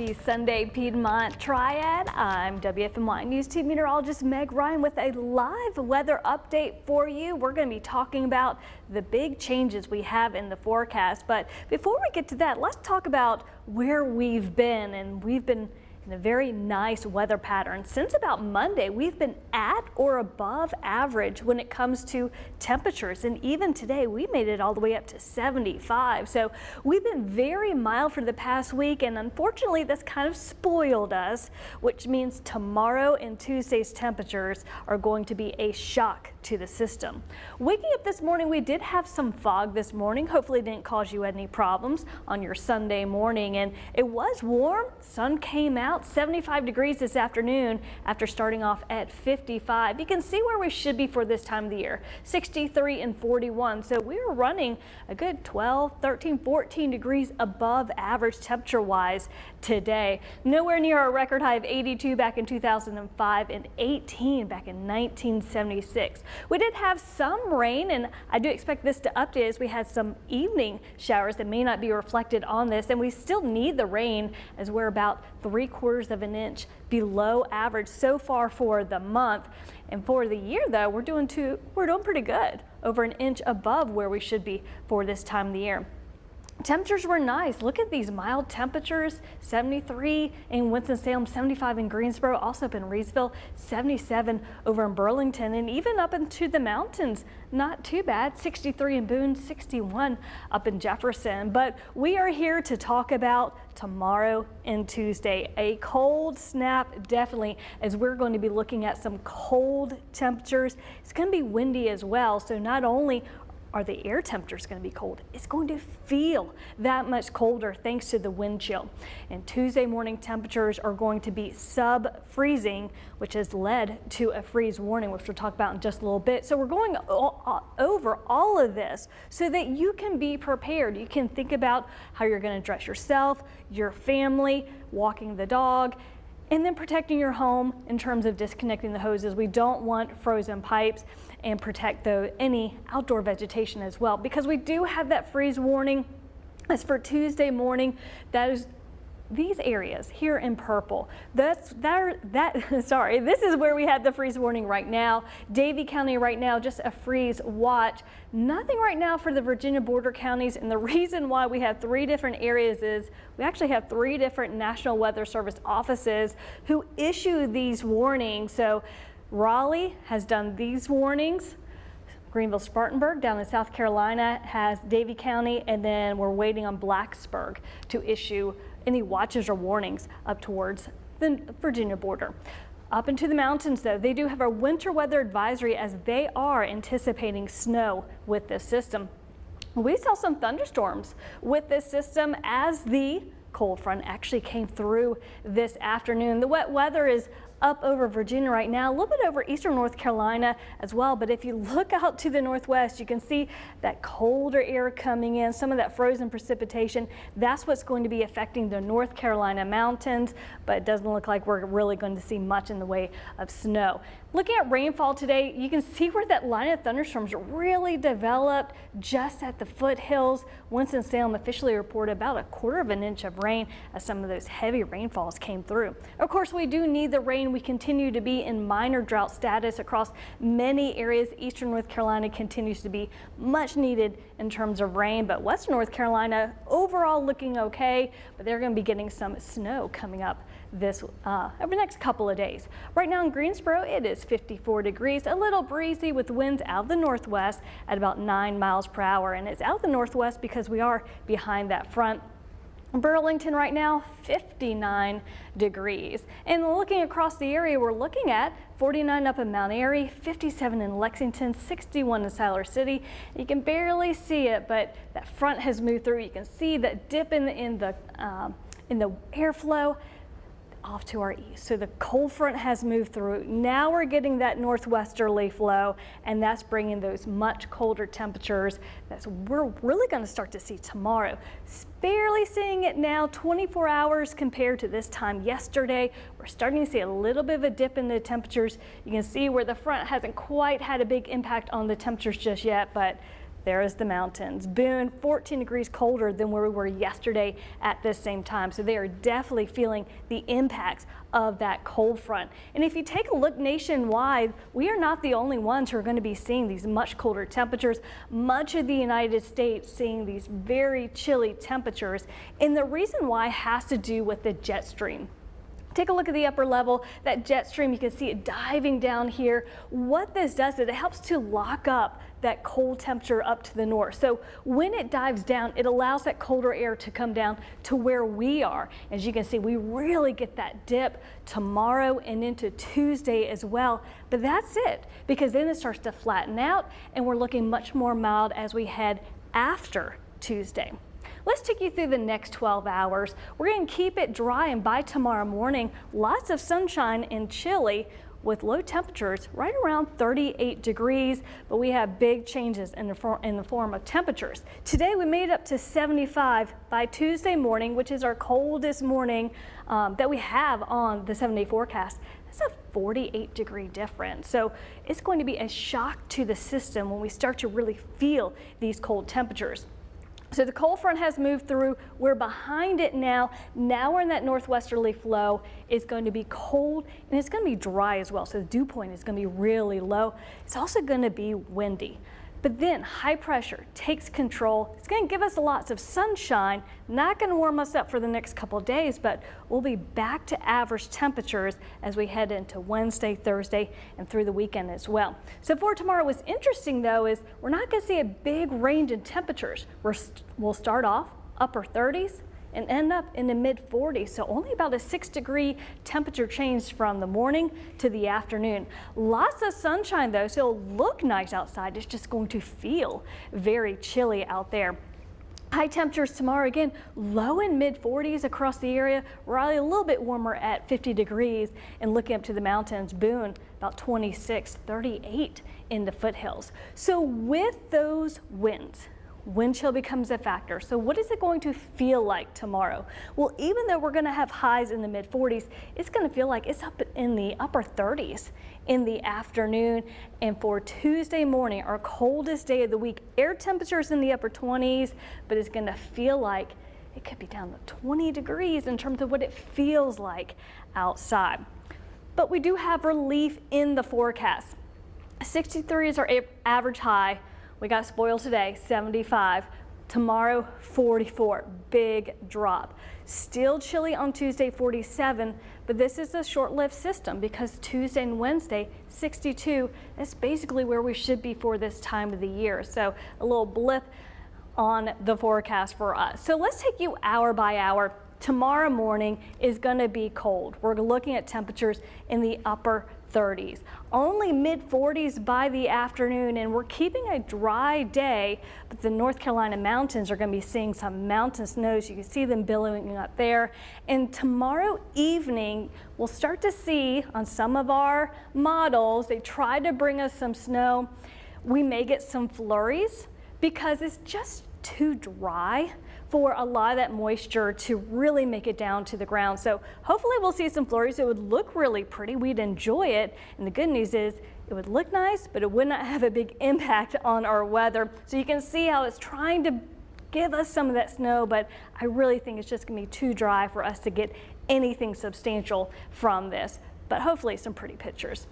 Happy Sunday, Piedmont Triad. I'm WFMY News Team Meteorologist Meg Ryan with a live weather update for you. We're going to be talking about the big changes we have in the forecast. But before we get to that, let's talk about where we've been. And we've been in a very nice weather pattern. Since about Monday, we've been at or above average when it comes to temperatures. And even today, we made it all the way up to 75. So we've been very mild for the past week. And unfortunately, that's kind of spoiled us, which means tomorrow and Tuesday's temperatures are going to be a shock to the system. Waking up this morning, we did have some fog this morning. Hopefully it didn't cause you any problems on your Sunday morning. And it was warm. Sun came out. 75 degrees this afternoon after starting off at 55. You can see where we should be for this time of the year, 63 and 41. So we were running a good 12, 13, 14 degrees above average temperature wise today. Nowhere near our record high of 82 back in 2005 and 18 back in 1976. We did have some rain, and I do expect this to update as we had some evening showers that may not be reflected on this, and we still need the rain as we're about 3/4 of an inch below average so far for the month. And for the year though, we're doing pretty good, over an inch above where we should be for this time of the year. Temperatures were nice. Look at these mild temperatures, 73 in Winston-Salem, 75 in Greensboro, also up in Reedsville, 77 over in Burlington, and even up into the mountains. Not too bad, 63 in Boone, 61 up in Jefferson. But we are here to talk about tomorrow and Tuesday. A cold snap, definitely, as we're going to be looking at some cold temperatures. It's going to be windy as well, so not only are the air temperatures going to be cold, it's going to feel that much colder thanks to the wind chill. And Tuesday morning temperatures are going to be sub-freezing, which has led to a freeze warning, which we'll talk about in just a little bit. So we're going over all of this so that you can be prepared. You can think about how you're going to dress yourself, your family, walking the dog, and then protecting your home in terms of disconnecting the hoses. We don't want frozen pipes, and protect any outdoor vegetation as well, because we do have that freeze warning. As for Tuesday morning, that is these areas here in purple. Sorry, this is where we have the freeze warning right now. Davie County right now, just a freeze watch. Nothing right now for the Virginia border counties, and the reason why we have 3 different areas is we actually have 3 different National Weather Service offices who issue these warnings. So Raleigh has done these warnings. Greenville-Spartanburg down in South Carolina has Davie County, and then we're waiting on Blacksburg to issue any watches or warnings up towards the Virginia border. Up into the mountains though, they do have a winter weather advisory as they are anticipating snow with this system. We saw some thunderstorms with this system as the cold front actually came through this afternoon. The wet weather is up over Virginia right now, a little bit over eastern North Carolina as well. But if you look out to the northwest, you can see that colder air coming in, some of that frozen precipitation. That's what's going to be affecting the North Carolina mountains, but it doesn't look like we're really going to see much in the way of snow. Looking at rainfall today, you can see where that line of thunderstorms really developed just at the foothills. Winston-Salem officially reported about 1/4 of an inch of rain as some of those heavy rainfalls came through. Of course, we do need the rain. We continue to be in minor drought status across many areas. Eastern North Carolina continues to be much needed in terms of rain, but Western North Carolina overall looking okay, but they're going to be getting some snow coming up this over the next couple of days. Right now in Greensboro, it is 54 degrees, a little breezy with winds out of the northwest at about 9 miles per hour, and it's out of the northwest because we are behind that front. Burlington right now, 59 degrees. And looking across the area, we're looking at 49 up in Mount Airy, 57 in Lexington, 61 in Siler City. You can barely see it, but that front has moved through. You can see that dip in the airflow off to our east. So the cold front has moved through. Now we're getting that northwesterly flow, and that's bringing those much colder temperatures that we're really going to start to see tomorrow. Barely seeing it now, 24 hours compared to this time yesterday. We're starting to see a little bit of a dip in the temperatures. You can see where the front hasn't quite had a big impact on the temperatures just yet, but There is the mountains. Boone, 14 degrees colder than where we were yesterday at this same time. So they are definitely feeling the impacts of that cold front. And if you take a look nationwide, we are not the only ones who are going to be seeing these much colder temperatures. Much of the United States seeing these very chilly temperatures. And the reason why has to do with the jet stream. Take a look at the upper level, that jet stream, you can see it diving down here. What this does is it helps to lock up that cold temperature up to the north. So when it dives down, it allows that colder air to come down to where we are. As you can see, we really get that dip tomorrow and into Tuesday as well. But that's it, because then it starts to flatten out and we're looking much more mild as we head after Tuesday. Let's take you through the next 12 hours. We're going to keep it dry, and by tomorrow morning, lots of sunshine and chilly with low temperatures right around 38 degrees, but we have big changes in the form of temperatures. Today we made it up to 75 by Tuesday morning, which is our coldest morning that we have on the 7-day forecast. That's a 48-degree difference. So it's going to be a shock to the system when we start to really feel these cold temperatures. So the cold front has moved through. We're behind it now. Now we're in that northwesterly flow. It's going to be cold and it's going to be dry as well. So the dew point is going to be really low. It's also going to be windy. But then high pressure takes control. It's going to give us lots of sunshine, not going to warm us up for the next couple of days, but we'll be back to average temperatures as we head into Wednesday, Thursday, and through the weekend as well. So for tomorrow, what's interesting though is we're not going to see a big range in temperatures. We'll start off upper 30s and end up in the mid 40s. So only about a 6-degree temperature change from the morning to the afternoon. Lots of sunshine though, so it'll look nice outside. It's just going to feel very chilly out there. High temperatures tomorrow, again, low and mid 40s across the area. Raleigh a little bit warmer at 50 degrees, and looking up to the mountains, Boone about 26, 38 in the foothills. So with those winds, wind chill becomes a factor. So what is it going to feel like tomorrow? Well, even though we're going to have highs in the mid 40s, it's going to feel like it's up in the upper 30s in the afternoon. And for Tuesday morning, our coldest day of the week, air temperatures in the upper 20s, but it's going to feel like it could be down to 20 degrees in terms of what it feels like outside. But we do have relief in the forecast. 63 is our average high. We got spoiled today, 75. Tomorrow, 44, big drop. Still chilly on Tuesday, 47, but this is a short-lived system because Tuesday and Wednesday, 62. That's basically where we should be for this time of the year. So a little blip on the forecast for us. So let's take you hour by hour. Tomorrow morning is going to be cold. We're looking at temperatures in the upper 30s. Only mid 40s by the afternoon, and we're keeping a dry day, but the North Carolina mountains are going to be seeing some mountain snows. You can see them billowing up there. And tomorrow evening, we'll start to see on some of our models, they try to bring us some snow. We may get some flurries because it's just too dry for a lot of that moisture to really make it down to the ground. So hopefully we'll see some flurries. It would look really pretty. We'd enjoy it. And the good news is it would look nice, but it would not have a big impact on our weather. So you can see how it's trying to give us some of that snow, but I really think it's just gonna be too dry for us to get anything substantial from this. But hopefully some pretty pictures.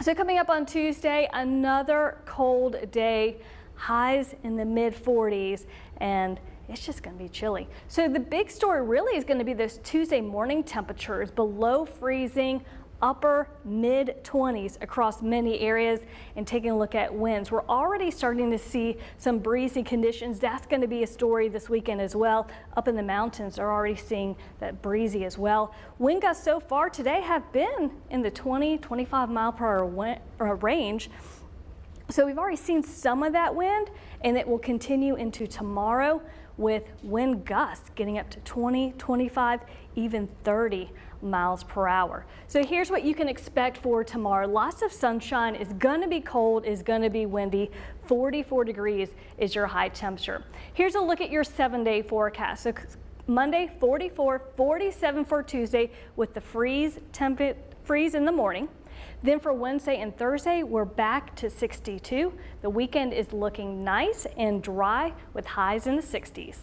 So coming up on Tuesday, another cold day, highs in the mid 40s, and it's just going to be chilly. So the big story really is going to be those Tuesday morning temperatures below freezing, upper mid 20s across many areas. And taking a look at winds, we're already starting to see some breezy conditions. That's going to be a story this weekend as well. Up in the mountains are already seeing that breezy as well. Wind gusts so far today have been in the 20-25 mile per hour range. So we've already seen some of that wind, and it will continue into tomorrow with wind gusts getting up to 20, 25, even 30 miles per hour. So here's what you can expect for tomorrow. Lots of sunshine. It's going to be cold. It's going to be windy. 44 degrees is your high temperature. Here's a look at your 7-day forecast. So Monday, 44, 47 for Tuesday with the freeze in the morning. Then for Wednesday and Thursday, we're back to 62. The weekend is looking nice and dry with highs in the 60s.